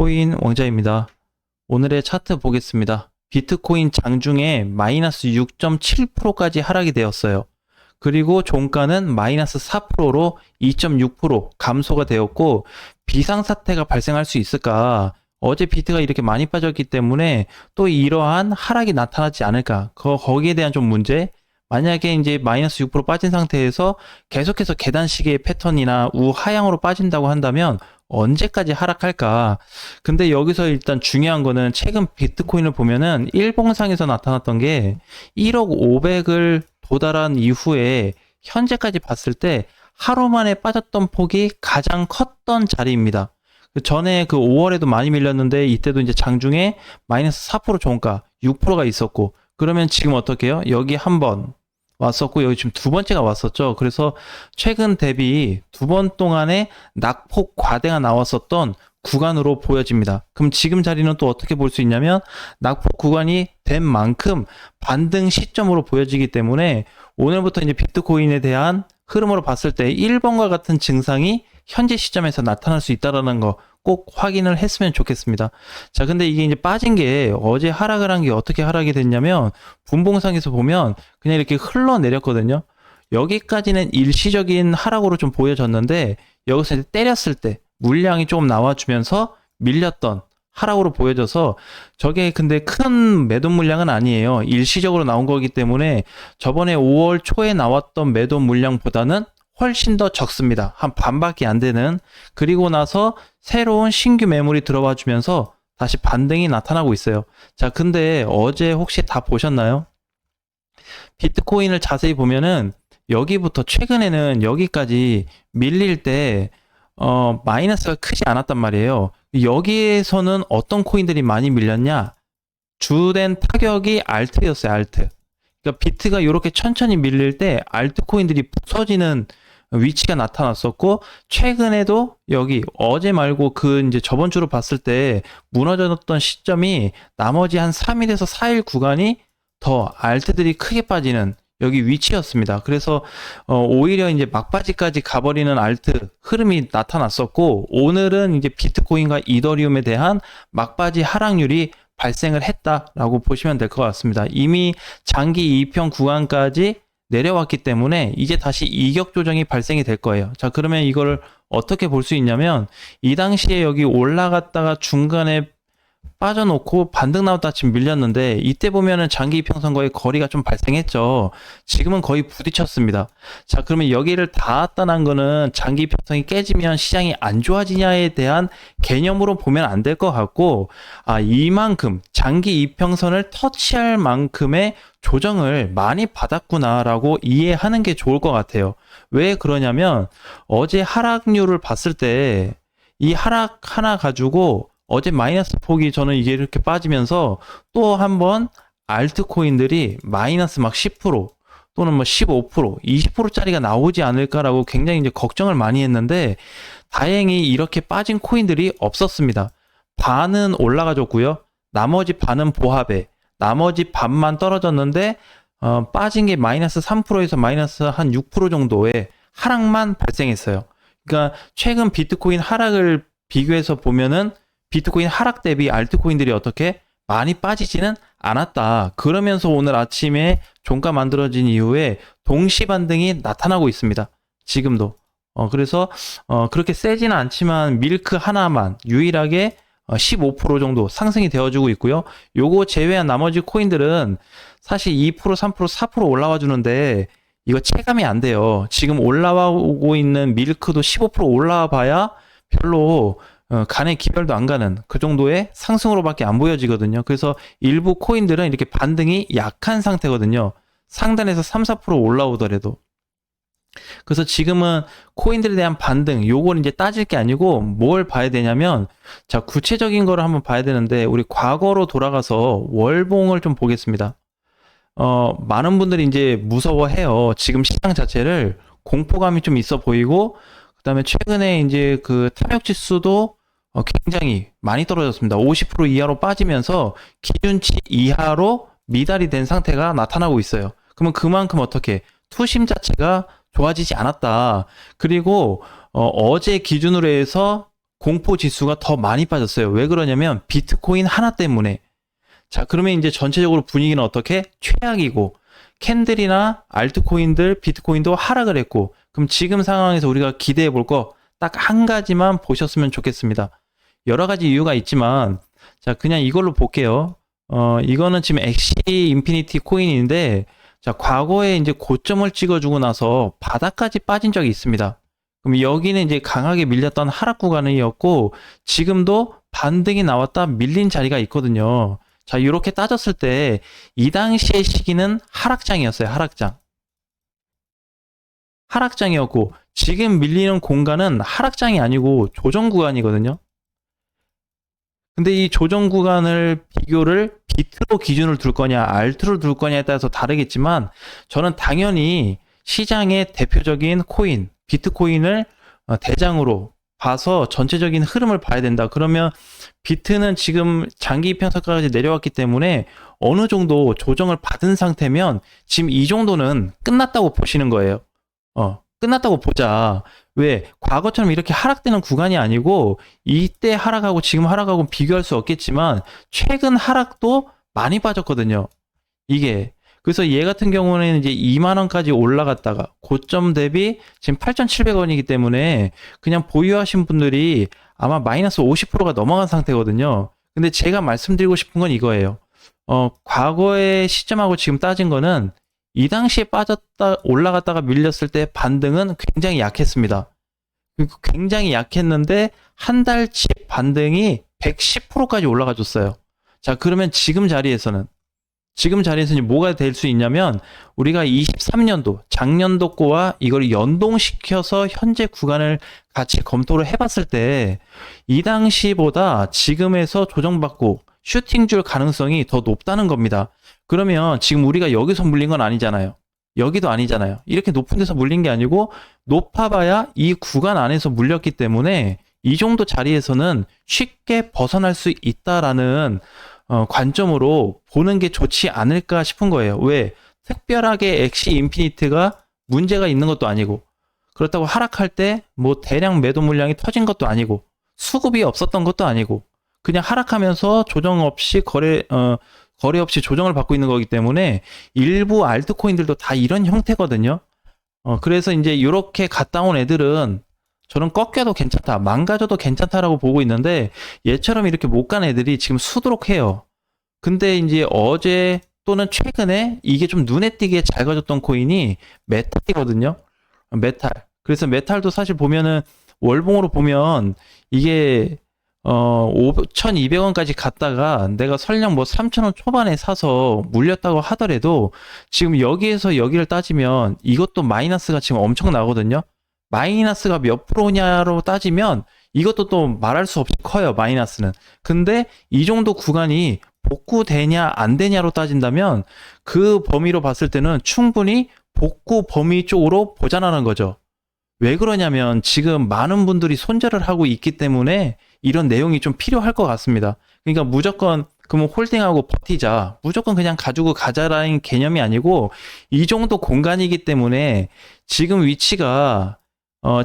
코인 왕자입니다. 오늘의 차트 보겠습니다. 비트코인 장중에 마이너스 6.7%까지 하락이 되었어요. 그리고 종가는 마이너스 4%로 2.6% 감소가 되었고, 비상사태가 발생할 수 있을까? 어제 비트가 이렇게 많이 빠졌기 때문에 또 이러한 하락이 나타나지 않을까? 거기에 대한 좀 문제? 만약에 이제 마이너스 6% 빠진 상태에서 계속해서 계단식의 패턴이나 우하향으로 빠진다고 한다면 언제까지 하락할까? 근데 여기서 일단 중요한 거는 최근 비트코인을 보면은 일봉상에서 나타났던 게 1억 500을 도달한 이후에 현재까지 봤을 때 하루 만에 빠졌던 폭이 가장 컸던 자리입니다. 전에 그 5월에도 많이 밀렸는데 이때도 이제 장중에 마이너스 4% 종가 6%가 있었고, 그러면 지금 어떻게 해요? 여기 한번 왔었고 여기 지금 두 번째가 왔었죠. 그래서 최근 대비 두 번 동안에 낙폭 과대가 나왔었던 구간으로 보여집니다. 그럼 지금 자리는 또 어떻게 볼 수 있냐면 낙폭 구간이 된 만큼 반등 시점으로 보여지기 때문에 오늘부터 이제 비트코인에 대한 흐름으로 봤을 때 1번과 같은 증상이 현재 시점에서 나타날 수 있다는 거 꼭 확인을 했으면 좋겠습니다. 자, 근데 이게 이제 빠진 게 어제 하락을 한 게 어떻게 하락이 됐냐면 분봉상에서 보면 그냥 이렇게 흘러내렸거든요. 여기까지는 일시적인 하락으로 좀 보여졌는데 여기서 이제 때렸을 때 물량이 조금 나와주면서 밀렸던 하락으로 보여져서 저게 근데 큰 매도 물량은 아니에요. 일시적으로 나온 거기 때문에 저번에 5월 초에 나왔던 매도 물량보다는 훨씬 더 적습니다. 한 반밖에 안 되는. 그리고 나서 새로운 신규 매물이 들어와 주면서 다시 반등이 나타나고 있어요. 자, 근데 어제 혹시 다 보셨나요? 비트코인을 자세히 보면은 여기부터 최근에는 여기까지 밀릴 때 마이너스가 크지 않았단 말이에요. 여기에서는 어떤 코인들이 많이 밀렸냐? 주된 타격이 알트였어요, 알트. 그러니까 비트가 이렇게 천천히 밀릴 때 알트 코인들이 부서지는 위치가 나타났었고, 최근에도 여기 어제 말고 그 이제 저번 주로 봤을 때 무너졌던 시점이 나머지 한 3일에서 4일 구간이 더 알트들이 크게 빠지는 여기 위치였습니다. 그래서 오히려 이제 막바지까지 가버리는 알트 흐름이 나타났었고, 오늘은 이제 비트코인과 이더리움에 대한 막바지 하락률이 발생을 했다라고 보시면 될 것 같습니다. 이미 장기 2평 구간까지 내려왔기 때문에 이제 다시 이격 조정이 발생이 될 거예요. 자, 그러면 이걸 어떻게 볼 수 있냐면 이 당시에 여기 올라갔다가 중간에 빠져놓고 반등 나왔다 지금 밀렸는데 이때 보면은 장기 이평선과의 거리가 좀 발생했죠. 지금은 거의 부딪혔습니다. 자, 그러면 여기를 닿았다는 거는 장기 이평선이 깨지면 시장이 안 좋아지냐에 대한 개념으로 보면 안 될 것 같고, 이만큼 장기 이평선을 터치할 만큼의 조정을 많이 받았구나라고 이해하는 게 좋을 것 같아요. 왜 그러냐면 어제 하락률을 봤을 때 이 하락 하나 가지고 어제 마이너스 폭이 저는 이게 이렇게 빠지면서 또 한번 알트코인들이 마이너스 막 10% 또는 뭐 15%, 20%짜리가 나오지 않을까라고 굉장히 이제 걱정을 많이 했는데 다행히 이렇게 빠진 코인들이 없었습니다. 반은 올라가줬고요. 나머지 반은 보합에 나머지 반만 떨어졌는데 빠진 게 마이너스 3%에서 마이너스 한 6% 정도의 하락만 발생했어요. 그러니까 최근 비트코인 하락을 비교해서 보면은 비트코인 하락 대비 알트코인들이 어떻게 많이 빠지지는 않았다. 그러면서 오늘 아침에 종가 만들어진 이후에 동시 반등이 나타나고 있습니다. 지금도. 그래서 그렇게 세지는 않지만 밀크 하나만 유일하게 15% 정도 상승이 되어주고 있고요. 요거 제외한 나머지 코인들은 사실 2%, 3%, 4% 올라와 주는데 이거 체감이 안 돼요. 지금 올라오고 있는 밀크도 15% 올라와 봐야 별로 간의 기별도 안 가는 그 정도의 상승으로밖에 안 보여지거든요. 그래서 일부 코인들은 이렇게 반등이 약한 상태거든요. 상단에서 3, 4% 올라오더라도. 그래서 지금은 코인들에 대한 반등, 요걸 이제 따질 게 아니고 뭘 봐야 되냐면, 자, 구체적인 거를 한번 봐야 되는데, 우리 과거로 돌아가서 월봉을 좀 보겠습니다. 많은 분들이 이제 무서워해요. 지금 시장 자체를 공포감이 좀 있어 보이고, 그 다음에 최근에 이제 그 탐욕 지수도 굉장히 많이 떨어졌습니다. 50% 이하로 빠지면서 기준치 이하로 미달이 된 상태가 나타나고 있어요. 그러면 그만큼 어떻게 투심 자체가 좋아지지 않았다. 그리고 어제 기준으로 해서 공포 지수가 더 많이 빠졌어요. 왜 그러냐면 비트코인 하나 때문에. 자, 그러면 이제 전체적으로 분위기는 어떻게? 최악이고, 캔들이나 알트코인들, 비트코인도 하락을 했고, 그럼 지금 상황에서 우리가 기대해 볼 거 딱 한 가지만 보셨으면 좋겠습니다. 여러 가지 이유가 있지만, 자, 그냥 이걸로 볼게요. 이거는 지금 엑시 인피니티 코인인데, 자, 과거에 이제 고점을 찍어주고 나서 바닥까지 빠진 적이 있습니다. 그럼 여기는 이제 강하게 밀렸던 하락 구간이었고, 지금도 반등이 나왔다 밀린 자리가 있거든요. 자, 이렇게 따졌을 때, 이 당시의 시기는 하락장이었어요, 하락장. 하락장이었고, 지금 밀리는 공간은 하락장이 아니고 조정 구간이거든요. 근데 이 조정 구간을 비교를 비트로 기준을 둘 거냐, 알트로 둘 거냐에 따라서 다르겠지만, 저는 당연히 시장의 대표적인 코인, 비트코인을 대장으로 봐서 전체적인 흐름을 봐야 된다. 그러면 비트는 지금 장기 이평선까지 내려왔기 때문에 어느 정도 조정을 받은 상태면 지금 이 정도는 끝났다고 보시는 거예요. 끝났다고 보자. 왜? 과거처럼 이렇게 하락되는 구간이 아니고 이때 하락하고 지금 하락하고 비교할 수 없겠지만 최근 하락도 많이 빠졌거든요. 이게. 그래서 얘 같은 경우는 이제 2만 원까지 올라갔다가 고점 대비 지금 8,700원이기 때문에 그냥 보유하신 분들이 아마 마이너스 50%가 넘어간 상태거든요. 근데 제가 말씀드리고 싶은 건 이거예요. 과거의 시점하고 지금 따진 거는 이 당시에 빠졌다 올라갔다가 밀렸을 때 반등은 굉장히 약했습니다. 굉장히 약했는데 한 달치 반등이 110%까지 올라가 줬어요. 자, 그러면 지금 자리에서는 뭐가 될 수 있냐면 우리가 23년도 작년도 거와 이걸 연동시켜서 현재 구간을 같이 검토를 해봤을 때 이 당시보다 지금에서 조정받고 슈팅 줄 가능성이 더 높다는 겁니다. 그러면 지금 우리가 여기서 물린 건 아니잖아요. 여기도 아니잖아요. 이렇게 높은 데서 물린 게 아니고 높아봐야 이 구간 안에서 물렸기 때문에 이 정도 자리에서는 쉽게 벗어날 수 있다라는 관점으로 보는 게 좋지 않을까 싶은 거예요. 왜? 특별하게 엑시 인피니트가 문제가 있는 것도 아니고 그렇다고 하락할 때 뭐 대량 매도 물량이 터진 것도 아니고 수급이 없었던 것도 아니고 그냥 하락하면서 조정 없이 거래 없이 조정을 받고 있는 거기 때문에 일부 알트코인들도 다 이런 형태거든요. 그래서 이제 이렇게 갔다 온 애들은 저는 꺾여도 괜찮다, 망가져도 괜찮다라고 보고 있는데 얘처럼 이렇게 못 간 애들이 지금 수두룩해요. 근데 이제 어제 또는 최근에 이게 좀 눈에 띄게 잘 가졌던 코인이 메탈이거든요. 메탈. 그래서 메탈도 사실 보면은 월봉으로 보면 이게 5,200원까지 갔다가 내가 설령 뭐 3,000원 초반에 사서 물렸다고 하더라도 지금 여기에서 여기를 따지면 이것도 마이너스가 지금 엄청 나거든요. 마이너스가 몇 프로냐로 따지면 이것도 또 말할 수 없이 커요, 마이너스는. 근데 이 정도 구간이 복구되냐 안 되냐로 따진다면 그 범위로 봤을 때는 충분히 복구 범위 쪽으로 보자라는 거죠. 왜 그러냐면 지금 많은 분들이 손절을 하고 있기 때문에 이런 내용이 좀 필요할 것 같습니다. 그러니까 무조건 그러면 홀딩하고 버티자, 무조건 그냥 가지고 가자라는 개념이 아니고 이 정도 공간이기 때문에 지금 위치가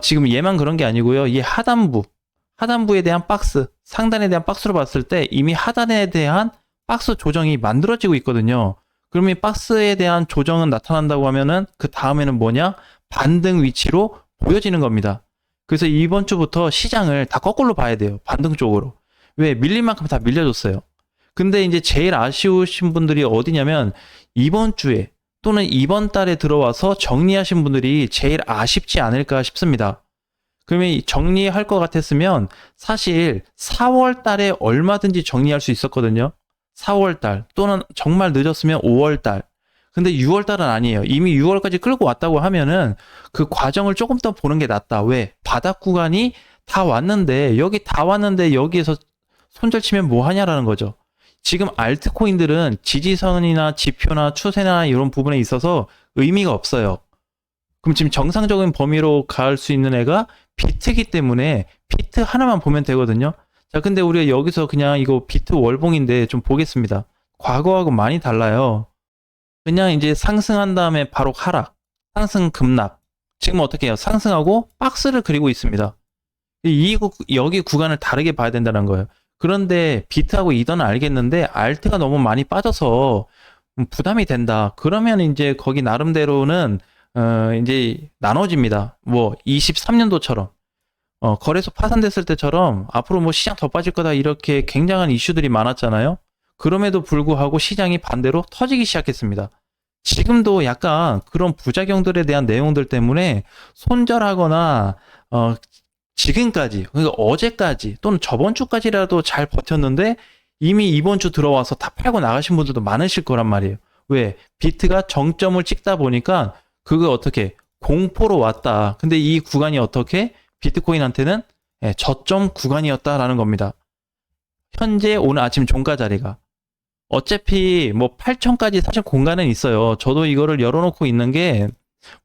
지금 얘만 그런 게 아니고요. 이 하단부에 대한 박스, 상단에 대한 박스로 봤을 때 이미 하단에 대한 박스 조정이 만들어지고 있거든요. 그러면 이 박스에 대한 조정은 나타난다고 하면은 그 다음에는 뭐냐? 반등 위치로 보여지는 겁니다. 그래서 이번 주부터 시장을 다 거꾸로 봐야 돼요. 반등 쪽으로. 왜? 밀린 만큼 다 밀려줬어요. 근데 이제 제일 아쉬우신 분들이 어디냐면 이번 주에 또는 이번 달에 들어와서 정리하신 분들이 제일 아쉽지 않을까 싶습니다. 그러면 정리할 것 같았으면 사실 4월 달에 얼마든지 정리할 수 있었거든요. 4월 달 또는 정말 늦었으면 5월 달. 근데 6월 달은 아니에요. 이미 6월까지 끌고 왔다고 하면은 그 과정을 조금 더 보는 게 낫다. 왜? 바닥 구간이 다 왔는데 여기에서 손절 치면 뭐 하냐라는 거죠. 지금 알트코인들은 지지선이나 지표나 추세나 이런 부분에 있어서 의미가 없어요. 그럼 지금 정상적인 범위로 갈 수 있는 애가 비트기 때문에 비트 하나만 보면 되거든요. 자, 근데 우리가 여기서 그냥 이거 비트 월봉인데 좀 보겠습니다. 과거하고 많이 달라요. 그냥 이제 상승한 다음에 바로 하락, 상승 급락. 지금 어떻게 해요? 상승하고 박스를 그리고 있습니다. 여기 구간을 다르게 봐야 된다는 거예요. 그런데 비트하고 이더는 알겠는데 알트가 너무 많이 빠져서 부담이 된다. 그러면 이제 거기 나름대로는 이제 나눠집니다. 뭐 23년도처럼 거래소 파산됐을 때처럼 앞으로 뭐 시장 더 빠질 거다 이렇게 굉장한 이슈들이 많았잖아요. 그럼에도 불구하고 시장이 반대로 터지기 시작했습니다. 지금도 약간 그런 부작용들에 대한 내용들 때문에 손절하거나 지금까지, 그러니까 어제까지 또는 저번 주까지라도 잘 버텼는데 이미 이번 주 들어와서 다 팔고 나가신 분들도 많으실 거란 말이에요. 왜? 비트가 정점을 찍다 보니까 그거 어떻게 공포로 왔다. 근데 이 구간이 어떻게 비트코인한테는 저점 구간이었다라는 겁니다. 현재 오늘 아침 종가 자리가 어차피 뭐 8천까지 사실 공간은 있어요. 저도 이거를 열어놓고 있는 게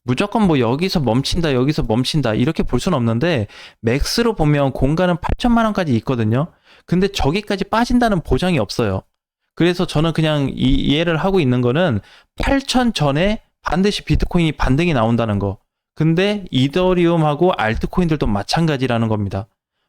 무조건 뭐 여기서 멈춘다 이렇게 볼 수는 없는데 맥스로 보면 공간은 8천만 원까지 있거든요. 근데 저기까지 빠진다는 보장이 없어요. 그래서 저는 그냥 이해를 하고 있는 거는 8천 전에 반드시 비트코인이 반등이 나온다는 거. 근데 이더리움하고 알트코인들도 마찬가지라는 겁니다.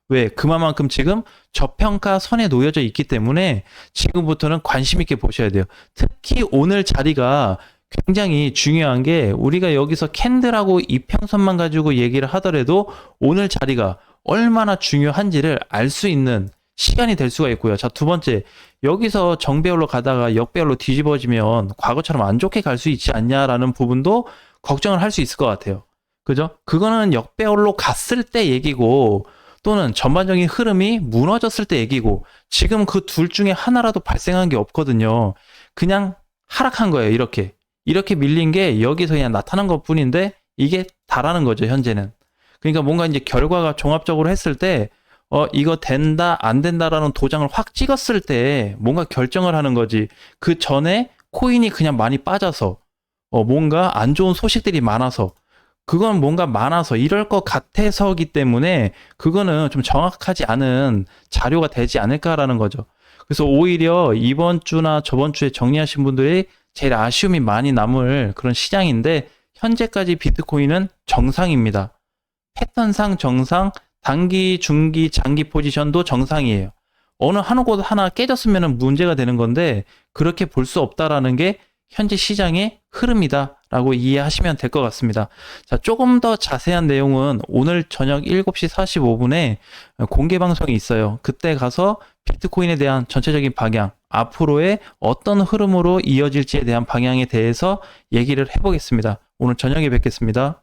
왜? 그만큼 지금 저평가 선에 놓여져 있기 때문에 지금부터는 관심 있게 보셔야 돼요. 특히 오늘 자리가 굉장히 중요한 게 우리가 여기서 캔들하고 이평선만 가지고 얘기를 하더라도 오늘 자리가 얼마나 중요한지를 알 수 있는 시간이 될 수가 있고요. 자, 두 번째, 여기서 정배열로 가다가 역배열로 뒤집어지면 과거처럼 안 좋게 갈 수 있지 않냐라는 부분도 걱정을 할 수 있을 것 같아요. 그죠? 그거는 역배열로 갔을 때 얘기고 또는 전반적인 흐름이 무너졌을 때 얘기고 지금 그 둘 중에 하나라도 발생한 게 없거든요. 그냥 하락한 거예요. 이렇게 밀린 게 여기서 그냥 나타난 것 뿐인데 이게 다라는 거죠, 현재는. 그러니까 뭔가 이제 결과가 종합적으로 했을 때 이거 된다, 안 된다라는 도장을 확 찍었을 때 뭔가 결정을 하는 거지. 그 전에 코인이 그냥 많이 빠져서 뭔가 안 좋은 소식들이 많아서 그건 뭔가 많아서 이럴 것 같아서기 때문에 그거는 좀 정확하지 않은 자료가 되지 않을까라는 거죠. 그래서 오히려 이번 주나 저번 주에 정리하신 분들이 제일 아쉬움이 많이 남을 그런 시장인데 현재까지 비트코인은 정상입니다. 패턴상 정상, 단기, 중기, 장기 포지션도 정상이에요. 어느 하나곳 하나 깨졌으면 문제가 되는 건데 그렇게 볼 수 없다라는 게 현재 시장의 흐름이다라고 이해하시면 될 것 같습니다. 자, 조금 더 자세한 내용은 오늘 저녁 7시 45분에 공개 방송이 있어요. 그때 가서 비트코인에 대한 전체적인 방향, 앞으로의 어떤 흐름으로 이어질지에 대한 방향에 대해서 얘기를 해보겠습니다. 오늘 저녁에 뵙겠습니다.